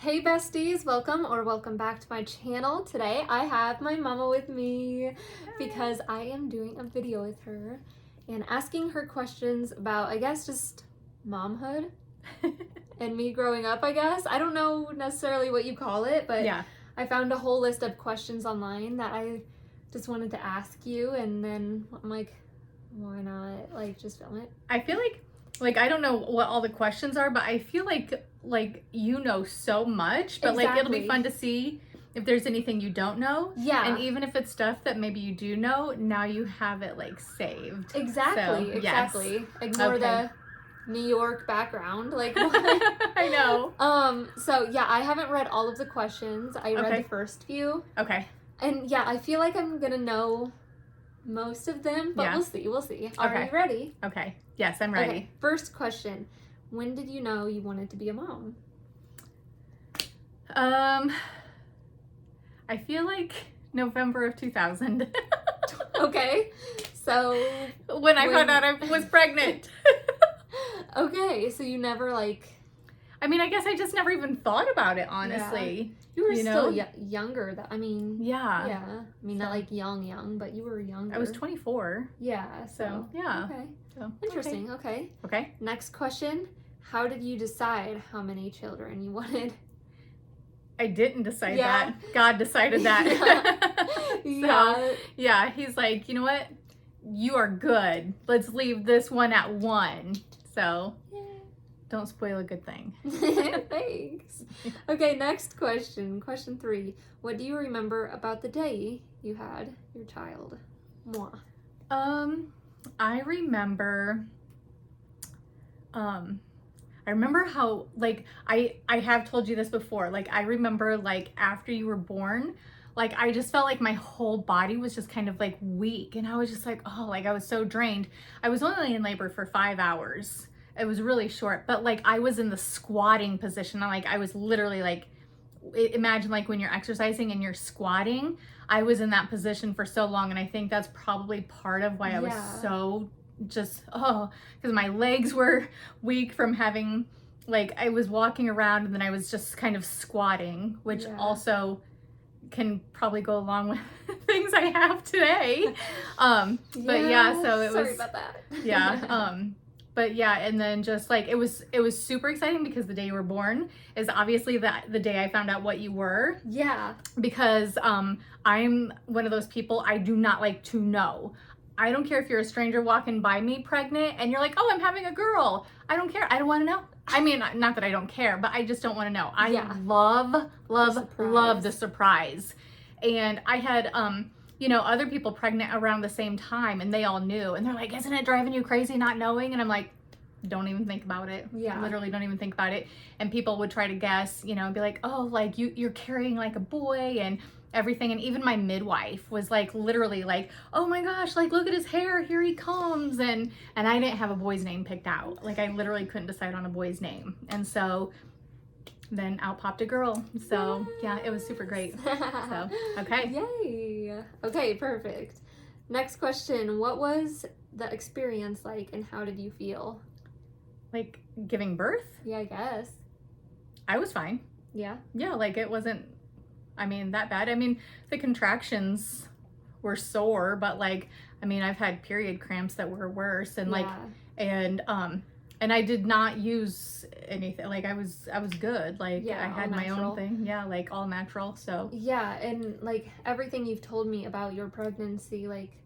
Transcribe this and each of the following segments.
Hey besties, welcome back to my channel. Today I have my mama with me because I am doing a video with her and asking her questions about, I guess, just momhood and me growing up, I guess. I don't know necessarily what you call it, but yeah. I found a whole list of questions online that I just wanted to ask you, and then I'm like, why not just film it? I feel like I don't know what all the questions are, but I feel like you know so much, but like it'll be fun to see if there's anything you don't know. Yeah. And even if it's stuff that maybe you do know, now you have it like saved. Exactly, So, exactly. Yes. Ignore Okay. the New York background. Like I know. So yeah, I haven't read all of the questions. I read Okay. the first few. Okay. And yeah, I feel like I'm gonna know most of them, but Yeah. we'll see. Are Okay. you ready? Okay. Yes, I'm ready. Okay, first question. When did you know you wanted to be a mom? I feel like November of 2000. Okay. So when I found out I was pregnant. Okay, so you never I mean, I guess I just never even thought about it, honestly. You were know? still younger. I mean, Yeah. yeah. I mean, not like young, but you were younger. I was 24. Yeah. So yeah. Okay. So, Interesting. Okay. Okay. Next question. How did you decide how many children you wanted? I didn't decide that. God decided that. Yeah. He's like, you know what? You are good. Let's leave this one at 1. So, don't spoil a good thing. Thanks. Okay, next question. Question 3. What do you remember about the day you had your child? Moi. I remember how, like, I have told you this before, like, I remember, like, after you were born, like, I just felt like my whole body was just kind of, like, weak, and I was just like, oh, like, I was so drained. I was only in labor for 5 hours. It was really short, but, like, I was in the squatting position. Like, I was literally, like, imagine, like, when you're exercising and you're squatting, I was in that position for so long, and I think that's probably part of why I was so just, because my legs were weak from having, like, I was walking around and then I was just kind of squatting, which also can probably go along with things I have today. But yeah, so it was, sorry about that. But yeah, and then just like it was super exciting because the day you were born is obviously the day I found out what you were. Yeah. Because I'm one of those people, I do not like to know. I don't care if you're a stranger walking by me pregnant and you're like, oh, I'm having a girl. I don't care. I don't want to know. I mean, not that I don't care, but I just don't want to know. I love the surprise. And I had, other people pregnant around the same time, and they all knew. And they're like, isn't it driving you crazy not knowing? And I'm like, don't even think about it. Yeah. Literally don't even think about it. And people would try to guess, and be like, oh, like you're carrying like a boy and everything. And even my midwife was like, literally like, oh my gosh, like look at his hair, here he comes. And I didn't have a boy's name picked out. Like I literally couldn't decide on a boy's name. And so then out popped a girl. So yeah, it was super great. So, okay. Yay. Okay, perfect. Next question. What was the experience like and how did you feel? Like giving birth? Yeah, I guess. I was fine. Yeah? Yeah, like it wasn't, that bad. The contractions were sore, but like, I've had period cramps that were worse and and I did not use anything. Like I was good. Like I had my own thing. Yeah, like all natural. So yeah, and like everything you've told me about your pregnancy, like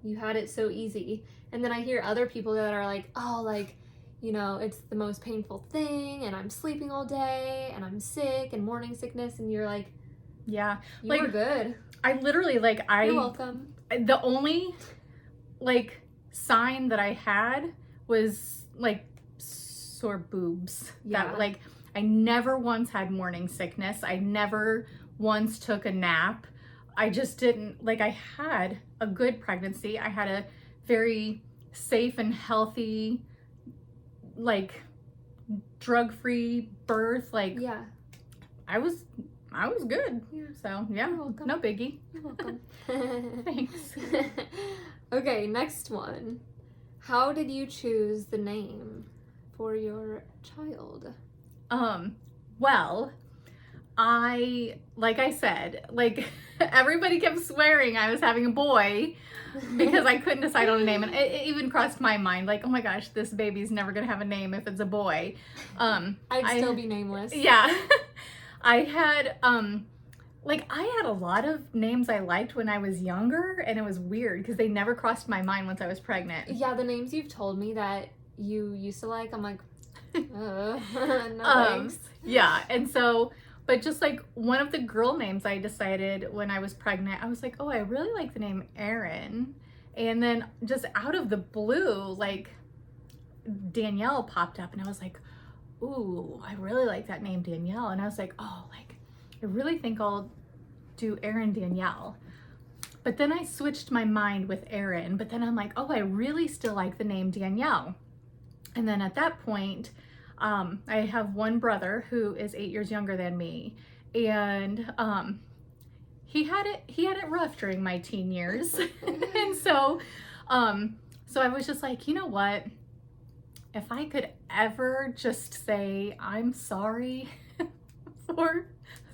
you had it so easy. And then I hear other people that are like, oh, like, it's the most painful thing and I'm sleeping all day and I'm sick and morning sickness, and you're like, yeah, you were good. I literally you're welcome. The only like sign that I had was like sore boobs. Yeah. That like I never once had morning sickness. I never once took a nap. I just didn't, like, I had a good pregnancy. I had a very safe and healthy, like drug-free birth. Like I was good. Yeah. So yeah, no biggie. You're welcome. Thanks. Okay, next one. How did you choose the name for your child? Well, like I said, like everybody kept swearing I was having a boy because I couldn't decide on a name. And it even crossed my mind, like, oh my gosh, this baby's never gonna have a name if it's a boy. I'd still be nameless. Yeah. I had, I had a lot of names I liked when I was younger, and it was weird because they never crossed my mind once I was pregnant. Yeah, the names you've told me that you used to like, I'm like, no thanks. Yeah, and so, but just like one of the girl names I decided when I was pregnant, I was like, oh, I really like the name Erin. And then just out of the blue, like Danielle popped up, and I was like, ooh, I really like that name, Danielle. And I was like, oh, like, I really think I'll do Erin Danielle. But then I switched my mind with Erin, but then I'm like, oh, I really still like the name Danielle. And then at that point, I have one brother who is 8 years younger than me, and he had it rough during my teen years. And so I was just like, you know what? If I could ever just say I'm sorry for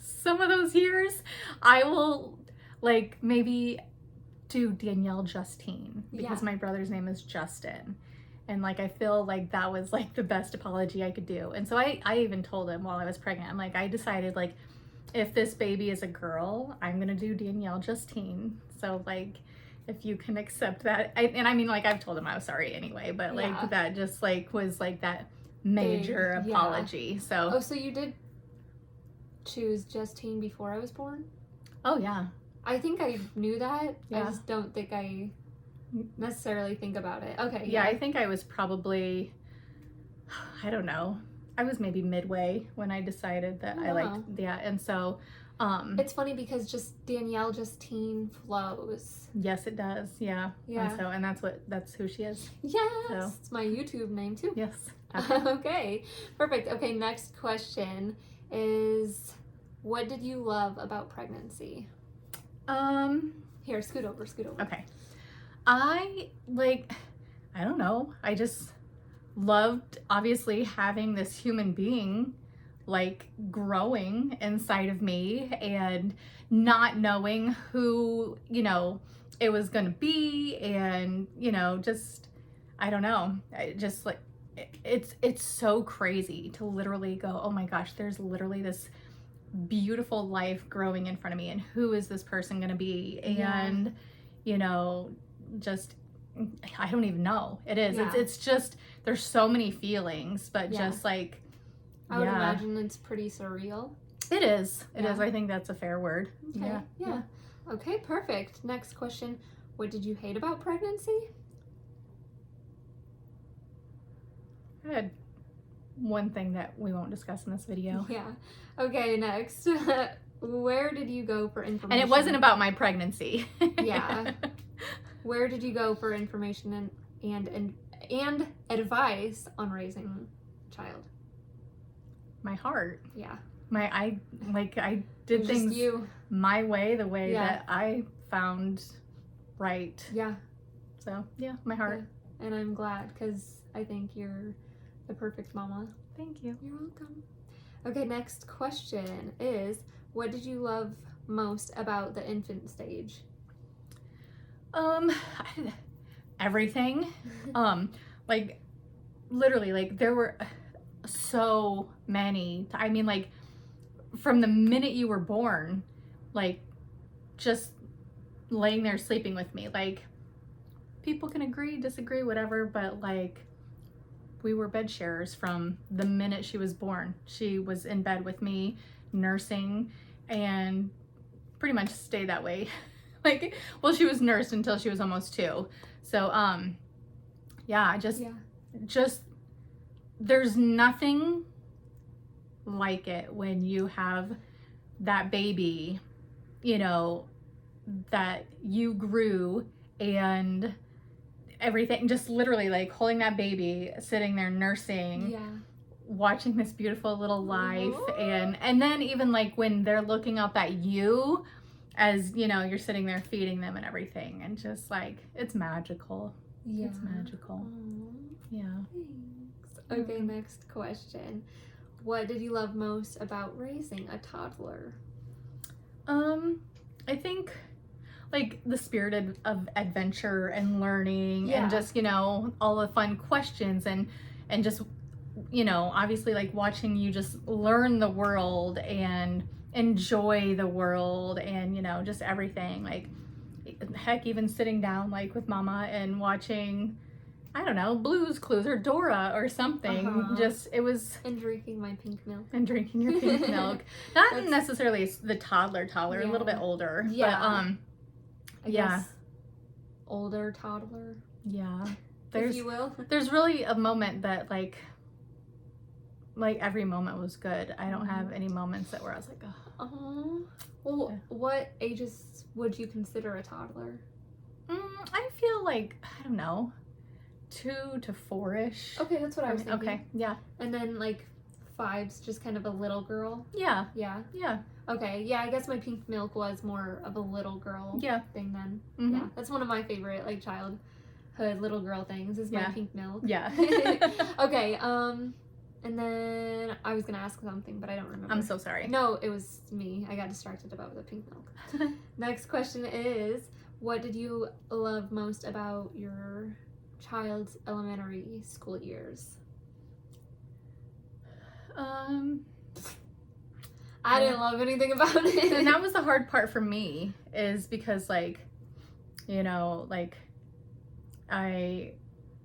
some of those years, I will like maybe do Danielle Justine because my brother's name is Justin. And like, I feel like that was like the best apology I could do. And so I even told him while I was pregnant, I'm like, I decided like, if this baby is a girl, I'm going to do Danielle Justine. So like, if you can accept that. And I mean, like, I've told him I was sorry anyway, but like that just like was like that major apology. So. Oh, so you did choose Justine before I was born? Oh yeah. I think I knew that. Yeah. I just don't think I necessarily think about it. Okay. Yeah, I think I was probably, I don't know. I was maybe midway when I decided that I liked, and so. It's funny because just Danielle Justine flows. Yes, it does. Yeah. Yeah. And so, and that's who she is. Yes. So. It's my YouTube name too. Yes. Okay. Perfect. Okay. Next question is, what did you love about pregnancy? Here, scoot over. Okay. I don't know. I just loved obviously having this human being like growing inside of me and not knowing who, it was going to be. And, just, I don't know. I just like, it's so crazy to literally go, oh my gosh, there's literally this beautiful life growing in front of me. And who is this person going to be? And, just, I don't even know. It is. Yeah. It's just, there's so many feelings, but just like, I would imagine it's pretty surreal. It is. It is. I think that's a fair word. Okay. Yeah. Okay, perfect. Next question. What did you hate about pregnancy? I had one thing that we won't discuss in this video. Yeah. Okay, next. Where did you go for information? And it wasn't about my pregnancy. Yeah. Where did you go for information and advice on raising a child? My heart. Yeah. I did things my way, the way that I found right. Yeah. So, my heart. Yeah. And I'm glad because I think you're the perfect mama. Thank you. You're welcome. Okay, next question is, what did you love most about the infant stage? Everything. Like literally, like there were so many. I mean, like from the minute you were born, like just laying there sleeping with me. Like people can agree, disagree, whatever, but like we were bed sharers from the minute she was born. She was in bed with me, nursing, and pretty much stayed that way. Like, well, she was nursed until she was almost 2. So, just there's nothing like it when you have that baby, that you grew and everything, just literally like holding that baby, sitting there nursing, watching this beautiful little life. And then even like when they're looking up at you as, you're sitting there feeding them and everything, and just like, it's magical. Yeah. It's magical. Aww. Yeah. Thanks. Okay, next question. what did you love most about raising a toddler? I think like the spirit of adventure and learning Yeah. and just, all the fun questions and just, obviously like watching you just learn the world and enjoy the world and, just everything. Like, heck, even sitting down like with mama and watching, I don't know, Blue's Clues or Dora or something. Just, it was... And drinking my pink milk. And drinking your pink milk. Not That's... necessarily the toddler, yeah. a little bit older. Yeah. But, I guess older toddler. Yeah. If you will. There's really a moment that like every moment was good. I don't have any moments that where I was like, oh. Well, yeah. What ages would you consider a toddler? I feel like, I don't know, 2 to 4-ish. Okay, that's what I was thinking. Okay, yeah. And then like 5's just kind of a little girl. Yeah. Yeah. Yeah. Okay, yeah, I guess my pink milk was more of a little girl thing then. Mm-hmm. Yeah, that's one of my favorite like childhood little girl things is my pink milk. Yeah. Okay, and then I was gonna ask something, but I don't remember. I'm so sorry. No, it was me. I got distracted about the pink milk. Next question is, what did you love most about your child's elementary school years? I didn't love anything about it. And that was the hard part for me, is because like, like I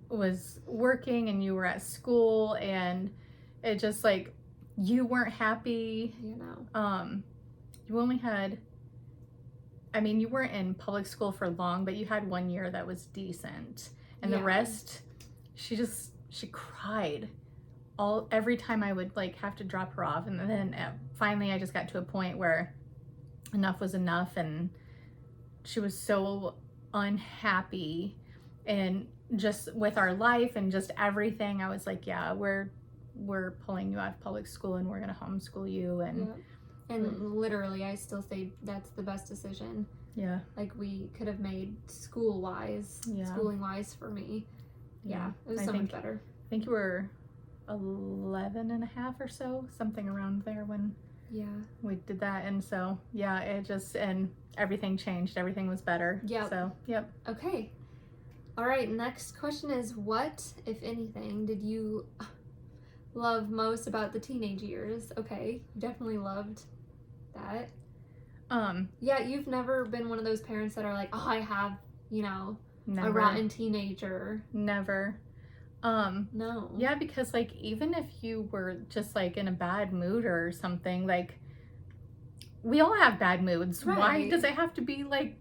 was working and you were at school and it just like, you weren't happy. You only had, you weren't in public school for long, but you had 1 year that was decent. And the rest, she cried every time I would like have to drop her off. And then finally I just got to a point where enough was enough, and she was so unhappy and just with our life and just everything. I was like, yeah, we're pulling you out of public school and we're gonna homeschool you. And literally I still say that's the best decision like we could have made schooling wise for me. It was so much better. I think you were 11 and a half or so, something around there when we did that. And so it just, and everything changed, everything was better. Okay, all right, next question is, what, if anything, did you love most about the teenage years? Okay, definitely loved that. You've never been one of those parents that are like, oh, I have a rotten teenager. Never. No. Yeah, because like even if you were just like in a bad mood or something, like we all have bad moods. Right. Why does it have to be like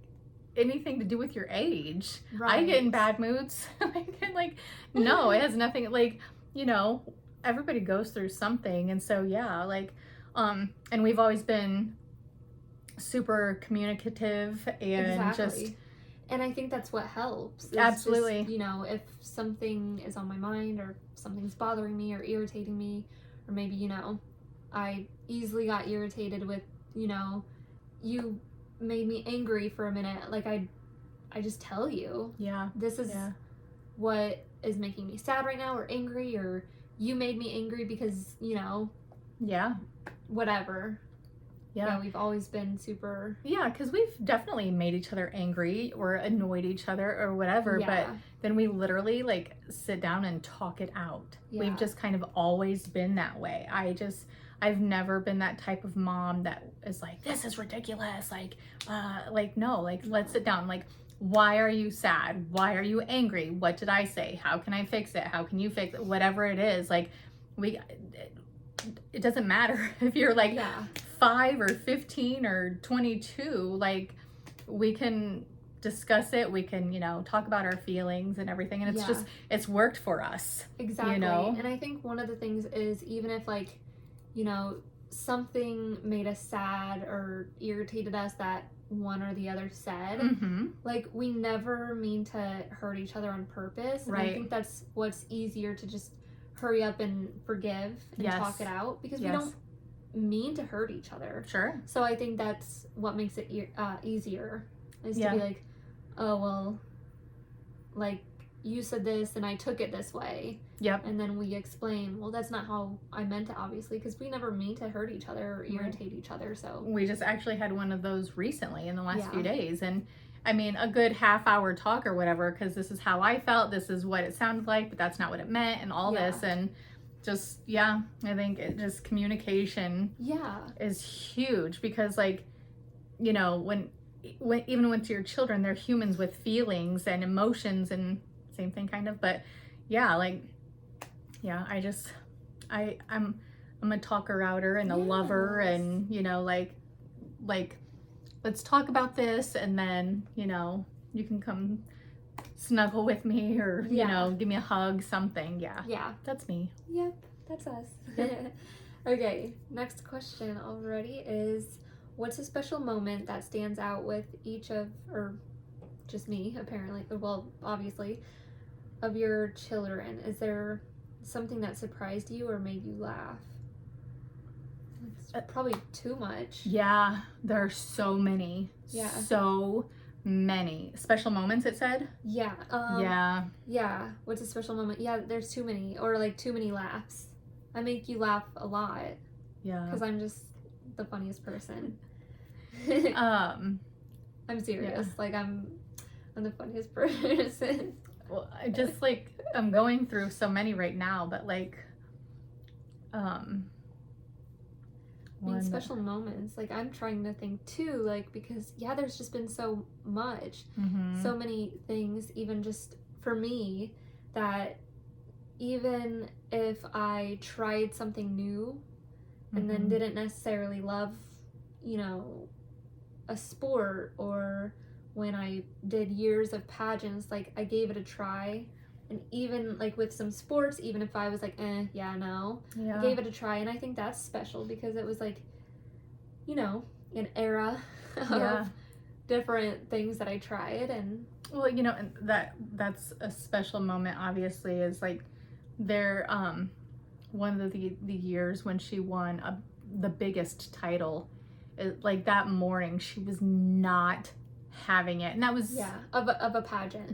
anything to do with your age? Right. I get in bad moods. No, it has nothing, like, everybody goes through something. And so and we've always been super communicative and just. And I think that's what helps. Absolutely. Just, if something is on my mind or something's bothering me or irritating me, or maybe, I easily got irritated with, you made me angry for a minute. Like, I just tell you. Yeah. This is what is making me sad right now, or angry, or you made me angry because, whatever. Yeah, we've always been super... Yeah, because we've definitely made each other angry or annoyed each other or whatever, but then we literally, like, sit down and talk it out. Yeah. We've just kind of always been that way. I've never been that type of mom that is like, this is ridiculous, no, let's sit down, why are you sad? Why are you angry? What did I say? How can I fix it? How can you fix it? Whatever it is, it doesn't matter if you're 5 or 15 or 22, we can discuss it, we can talk about our feelings and everything, and it's just, it's worked for us. Exactly. And I think one of the things is, even if something made us sad or irritated us that one or the other said, we never mean to hurt each other on purpose. And I think that's what's easier, to just hurry up and forgive and talk it out, because we don't mean to hurt each other. Sure. So I think that's what makes it easier, is to be like, oh, well, you said this and I took it this way. Yep. And then we explain, well, that's not how I meant it, obviously, because we never mean to hurt each other or irritate each other. So we just actually had one of those recently in the last Yeah. few days. And I mean, a good half-hour talk or whatever, because this is how I felt, this is what it sounded like, but that's not what it meant, and all Yeah. this. And just, I think it just communication is huge, because like, you know, when even with your children, they're humans with feelings and emotions, and same thing kind of, but I'm a talker outer and a lover, and you know, like let's talk about this, and then, you know, you can come snuggle with me, or you know, give me a hug, something. That's me. Yep, that's us. Okay, next question already is, what's a special moment that stands out with each of, or just me apparently, well, obviously, of your children? Is there something that surprised you or made you laugh? It's probably too much. Yeah, there are so many. Yeah. So many special moments, it said. Yeah. Yeah. What's a special moment? Yeah, there's too many, or like too many laughs. I make you laugh a lot. Yeah. Because I'm just the funniest person. I'm serious. Like I'm the funniest person. Well, I just like, I'm going through so many right now, but like, special moments, like I'm trying to think too, like, because there's just been so much, so many things, even just for me, that even if I tried something new and then didn't necessarily love, you know, a sport, or when I did years of pageants, like I gave it a try. And even like with some sports, even if I was like, I gave it a try. And I think that's special, because it was like, you know, an era of different things that I tried. And well, you know, and that's a special moment, obviously, is like there, one of the years when she won the biggest title, like that morning, she was not having it, and that was of a pageant.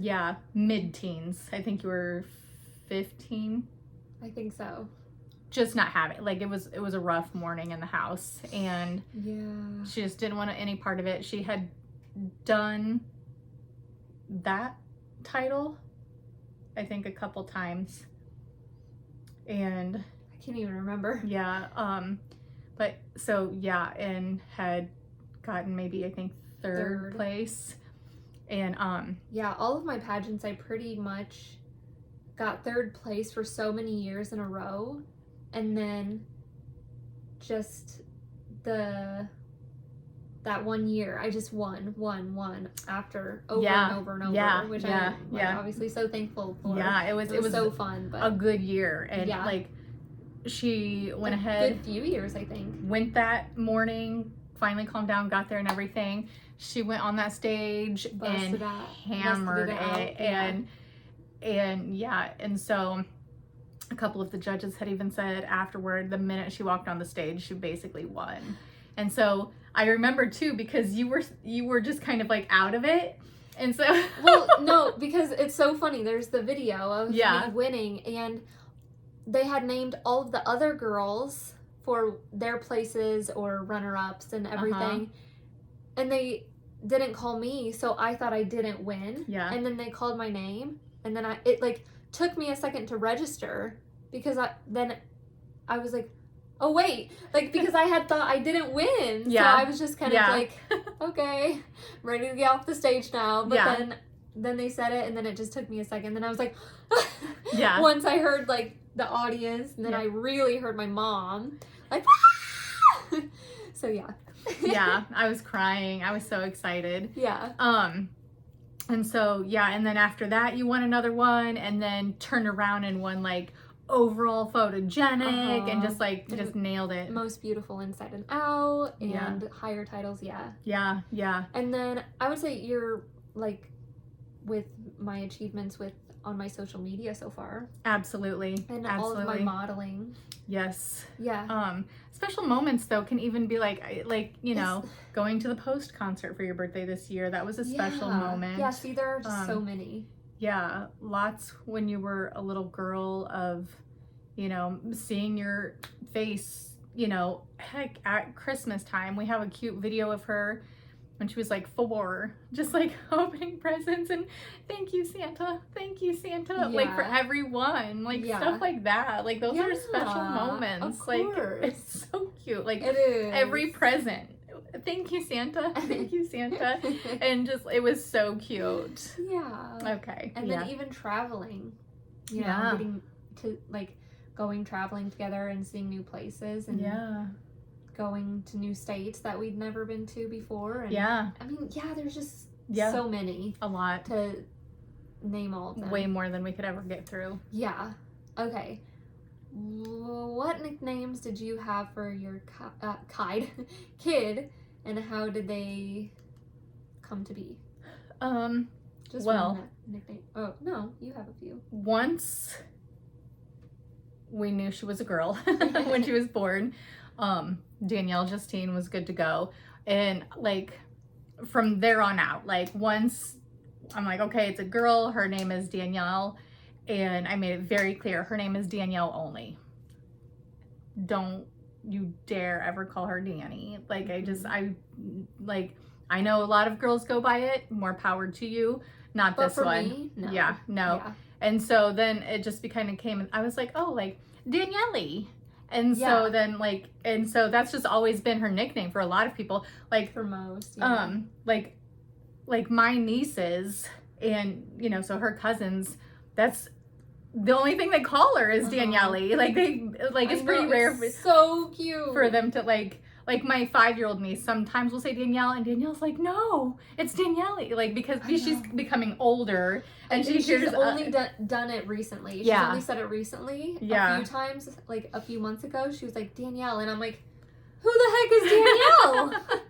Mid-teens. I think you were 15. I think so. Just not having it. Like it was a rough morning in the house, and she just didn't want any part of it. She had done that title, I think, a couple times, and I can't even remember. But so and had gotten maybe, I think, third place. And all of my pageants, I pretty much got third place for so many years in a row, and then just that 1 year I just won after over and over and over, which I'm obviously so thankful for. It was so fun, but a good year. And like she went ahead, a good few years, I think. Went that morning, finally calmed down, got there and everything. She went on that stage and hammered it. And so a couple of the judges had even said afterward, the minute she walked on the stage, she basically won. And so I remember too, because you were just kind of like out of it. And so well, no, because it's so funny. There's the video of me winning, and they had named all of the other girls for their places or runner-ups and everything. And they didn't call me, so I thought I didn't win. And then they called my name, and then it like took me a second to register, because I was like, oh wait, like, because I had thought I didn't win. So I was just kind of like, okay, ready to get off the stage now. But then they said it, and then it just took me a second. Then I was like, once I heard like the audience, and then I really heard my mom, like, so I was crying. I was so excited. And so and then after that you won another one, and then turned around and won like overall photogenic, and just nailed it. Most beautiful inside and out, and higher titles. And then I would say you're like with my achievements on my social media so far. Absolutely. And all of my modeling. Yes. Special moments though can even be like you know, going to the Post concert for your birthday this year. That was a special moment. See, there are so many. Yeah, lots when you were a little girl of, you know, seeing your face, you know, heck, at Christmas time. We have a cute video of her when she was like 4, just like opening presents and thank you, Santa. Thank you, Santa. Like for Yeah. everyone, like Yeah. stuff like that. Like those are Yeah, special moments. of Like course. it's so cute. Like It is. every present. Thank you, Santa. Thank you, Santa. And just, it was so cute. Yeah. Okay. And then even traveling, you know, Yeah. getting to like going traveling together and seeing new places and Yeah. going to new states that we'd never been to before. And Yeah. I mean, yeah, there's just Yeah. so many A lot. to name all of them. Way more than we could ever get through. Yeah. Okay. What nicknames did you have for your kid, and how did they come to be? Just well, one nickname. Oh no, you have a few. Once we knew she was a girl when she was born, Danielle Justine was good to go. And like from there on out, like once I'm like, okay, it's a girl, her name is Danielle, and I made it very clear her name is Danielle only. Don't you dare ever call her Danny. Like I know a lot of girls go by it, more power to you. Not But this for one. me, no. Yeah, no. Yeah. And so then it just kind of came, and I was like, oh, like Danielle. And Yeah. so then and so that's just always been her nickname for a lot of people. Like For most. Yeah. like my nieces and, you know, so her cousins, that's the only thing they call her is Danielle. Like it's pretty rare So cute for them to like my 5-year-old niece sometimes will say Danielle, and Danielle's like, no, it's Danielle. Like, because she's becoming older and she's only done it recently. She's Yeah. only said it recently. Yeah. A few times, like a few months ago, she was like, Danielle. And I'm like, who the heck is Danielle?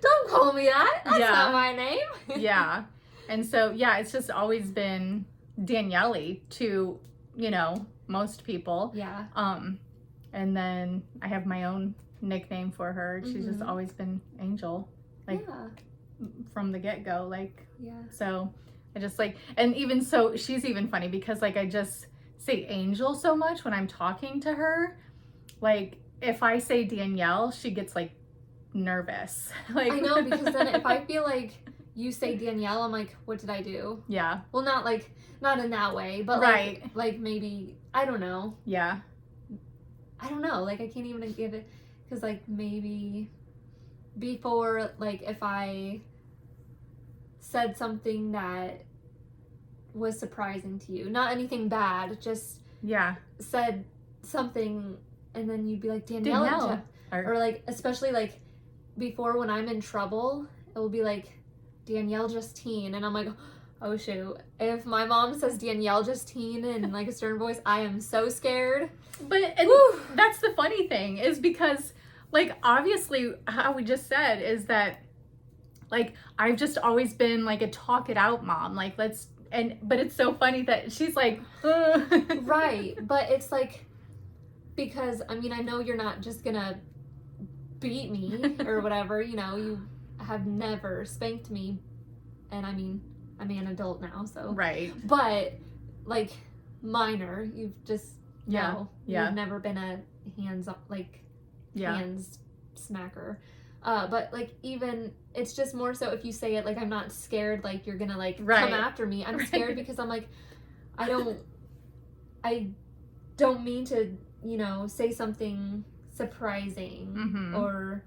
Don't call me that. That's Yeah. not my name. Yeah. And so, yeah, it's just always been Danielle to, you know, most people. Yeah. And then I have my own nickname for her. She's just always been Angel, like from the get-go. Like, Yeah. so I just like, and even so, she's even funny because like I just say Angel so much when I'm talking to her. Like, if I say Danielle, she gets like nervous. Like, I know, because then if I feel like you say Danielle, I'm like, what did I do? Yeah. Well, not in that way, but Right. like maybe, I don't know. Yeah. I don't know. Like, I can't even give it, because like maybe before, like if I said something that was surprising to you, not anything bad, just Yeah. said something, and then you'd be like, Danielle. Or like, especially like before when I'm in trouble, it will be like Danielle Justine, and I'm like, oh shoot, if my mom says Danielle Justine in like a stern voice, I am so scared. But and that's the funny thing, is because like obviously how we just said is that like I've just always been like a talk it out mom, like but it's so funny that she's like Right, but it's like, because I mean, I know you're not just gonna beat me or whatever, you know, you have never spanked me, and I mean, I'm an adult now, so Right. But like minor, you've just Yeah. you've never been a hands smacker. But like, even it's just more so if you say it like, I'm not scared like you're gonna like Right. come after me. I'm scared because I'm like, I don't mean to, you know, say something surprising or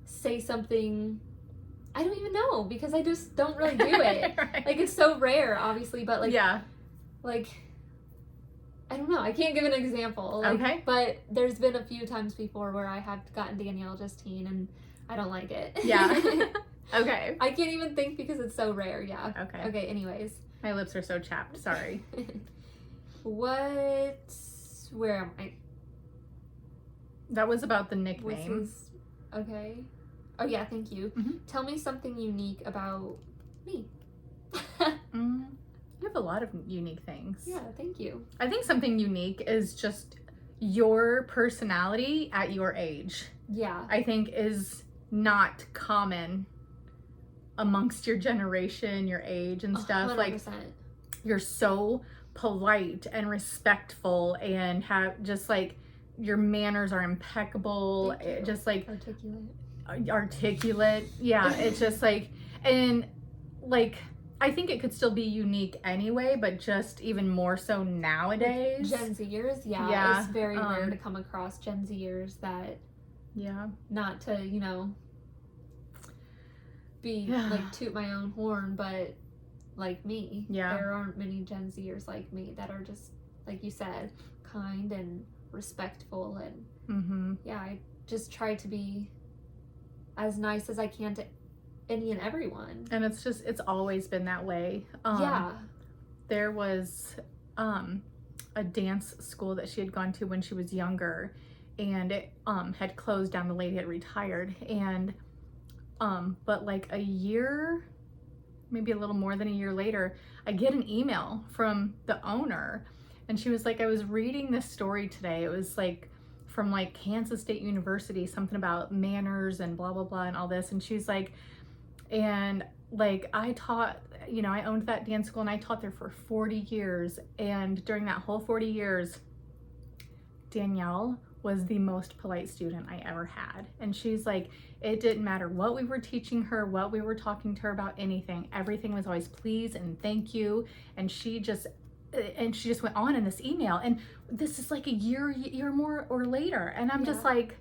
say something I don't even know, because I just don't really do it. Right. Like, it's so rare, obviously, but like, Yeah. like, I don't know. I can't give an example. Like, Okay. But there's been a few times before where I have gotten Danielle Justine, and I don't like it. Yeah. Okay. I can't even think because it's so rare. Yeah. Okay. Okay. Anyways. My lips are so chapped. Sorry. Where am I? That was about the nickname. Okay. Oh yeah, thank you. Tell me something unique about me. You have a lot of unique things. Yeah, thank you. I think something unique is just your personality at your age. Yeah. I think is not common amongst your generation, your age and stuff. 100%. Like you're so polite and respectful and have just like your manners are impeccable. Just like articulate. Yeah, it's just like, and like I think it could still be unique anyway, but just even more so nowadays. Gen Zers, yeah. It's very rare to come across Gen Zers that, not to, you know, be like toot my own horn, but like me, there aren't many Gen Zers like me that are just, like you said, kind and respectful, and I just try to be as nice as I can to any and everyone. And it's always been that way. There was a dance school that she had gone to when she was younger, and it had closed down. The lady had retired, and but like a year, maybe a little more than a year later, I get an email from the owner, and she was like, I was reading this story today. It was like from like Kansas State University, something about manners and blah blah blah and all this, and she's like, and like I taught, you know, I owned that dance school and I taught there for 40 years, and during that whole 40 years, Danielle was the most polite student I ever had. And she's like, it didn't matter what we were teaching her, what we were talking to her about, anything, everything was always please and thank you. And she just went on in this email, and this is like a year more or later, and I'm just like,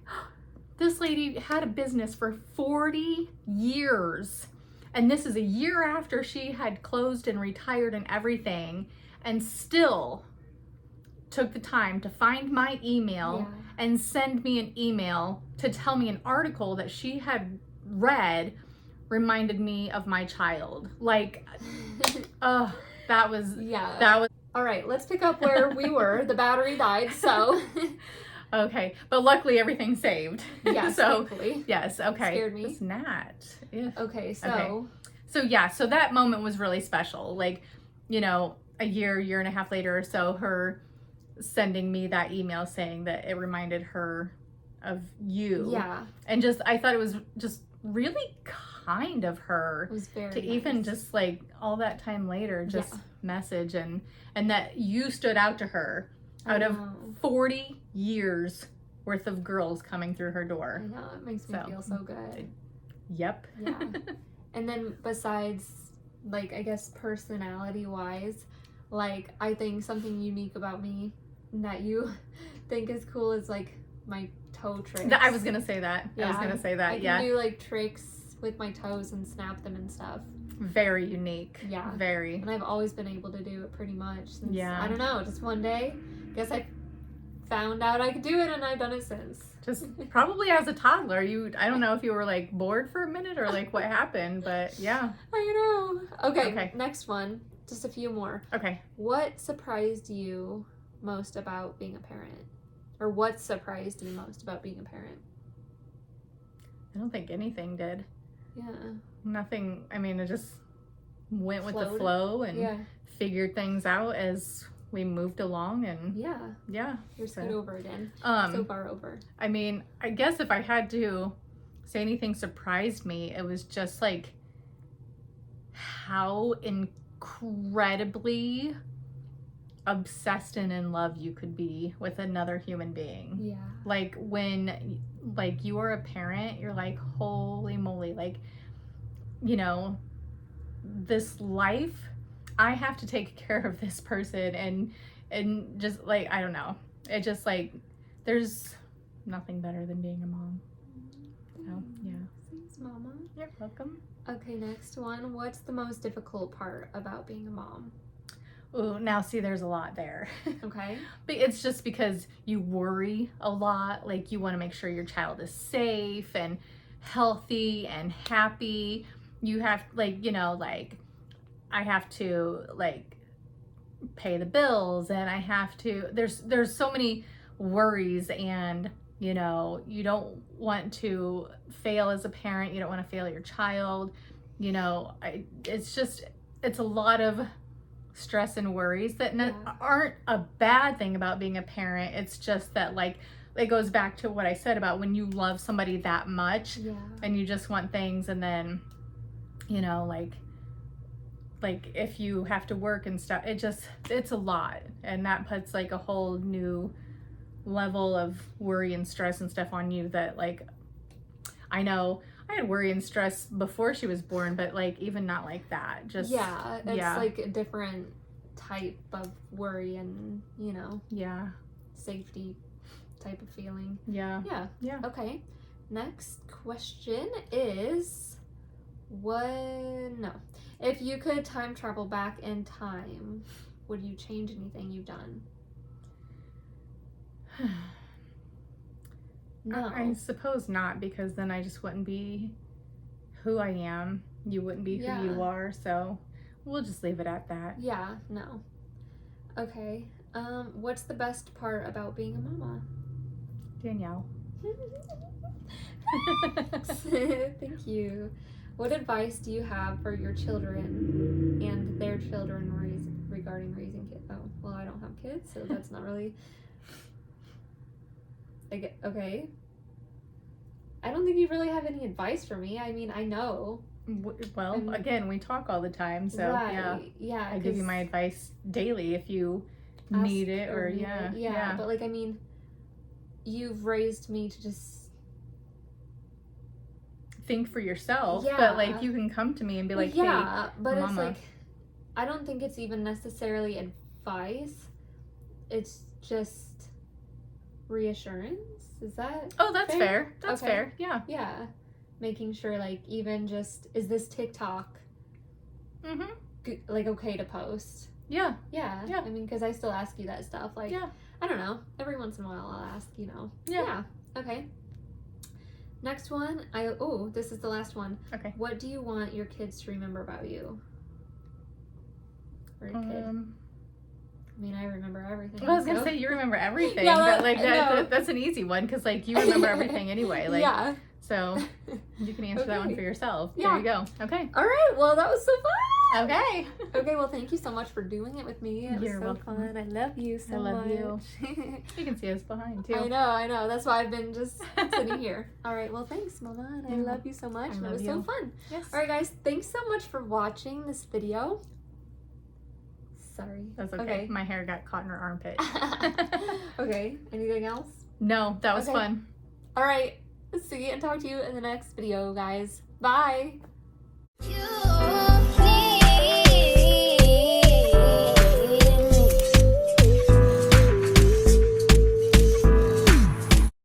this lady had a business for 40 years, and this is a year after she had closed and retired and everything, and still took the time to find my email and send me an email to tell me an article that she had read reminded me of my child. Like, that was all right, let's pick up where we were. The battery died, so. Okay, but luckily everything's saved. Yes, so, thankfully. Yes, okay. Scared me. It's not. Yeah. Okay, so. Okay. So that moment was really special. Like, you know, a year and a half later or so, her sending me that email saying that it reminded her of you. Yeah. And just, I thought it was just really kind of her to even just like all that time later just message and that you stood out to her out of 40 years worth of girls coming through her door. I know, it makes me feel so good. Yep. Yeah. And then besides, like, I guess personality wise, like, I think something unique about me that you think is cool is like my toe tricks. I was gonna say that. I was gonna say that. I can do like tricks with my toes and snap them and stuff. Very unique. Yeah. Very. And I've always been able to do it pretty much since, I don't know, just one day, I guess I found out I could do it, and I've done it since. Just probably as a toddler. I don't know if you were like bored for a minute or like what happened, but yeah. I know. Okay, next one. Just a few more. Okay. What surprised you most about being a parent? Or what surprised you most about being a parent? I don't think anything did. Yeah. Nothing. I mean, it just went with the flow and figured things out as we moved along, and you're scoot over again. So far over. I mean, I guess if I had to say anything surprised me, it was just like how incredibly obsessed and in love you could be with another human being. Yeah. Like when like you are a parent, you're like, holy moly, like, you know, this life, I have to take care of this person, and just like, I don't know, it just like, there's nothing better than being a mom. So yeah. Thanks, Mama. You're welcome. Okay, next one. What's the most difficult part about being a mom? Ooh, now see, there's a lot there. Okay. But it's just because you worry a lot. Like, you want to make sure your child is safe and healthy and happy. You have, like, you know, like, I have to, like, pay the bills, and I have to, there's so many worries, and, you know, you don't want to fail as a parent. You don't want to fail your child. You know, it's a lot of stress and worries that aren't a bad thing about being a parent. It's just that, like, it goes back to what I said about when you love somebody that much and you just want things, and then, you know, like, like if you have to work and stuff, it's a lot, and that puts like a whole new level of worry and stress and stuff on you that like I know I had worry and stress before she was born, but like even not like that. Just yeah, it's like a different type of worry and yeah, safety type of feeling. yeah. Okay, next question is if you could time travel back in time, would you change anything you've done? No. I suppose not, because then I just wouldn't be who I am. You wouldn't be who you are, so we'll just leave it at that. Yeah, no. Okay. What's the best part about being a mama? Danielle. Thank you. What advice do you have for your children and their children regarding raising kids? Oh, well, I don't have kids, so that's not really... Okay. I don't think you really have any advice for me. I mean, I know. Well, again, we talk all the time, so yeah. I give you my advice daily if you need it, or yeah. But like, I mean, you've raised me to just think for yourself. But like, you can come to me and be like, hey, but mama. It's like, I don't think it's even necessarily advice. It's just reassurance. Is that that's fair? That's fair. Yeah, making sure, like, even just, is this TikTok like okay to post? Yeah. I mean, because I still ask you that stuff, like, I don't know, every once in a while I'll ask, yeah. Okay, next one. This is the last one. Okay. What do you want your kids to remember about you? Or a kid? I mean, I remember everything. Well, I was gonna say you remember everything, but like that's an easy one, because like you remember everything anyway. Like, so you can answer that one for yourself. There you go. Okay. All right. Well, that was so fun. Okay. Okay. Well, thank you so much for doing it with me. It was so fun. I love you so much. I love you. You can see us behind too. I know. That's why I've been just sitting here. All right. Well, thanks, Mama. And I love you so much. And it was so fun. Yes. All right, guys. Thanks so much for watching this video. Sorry. That's okay. My hair got caught in her armpit. Okay. Anything else? No, that was fun. All right. See you and talk to you in the next video, guys. Bye.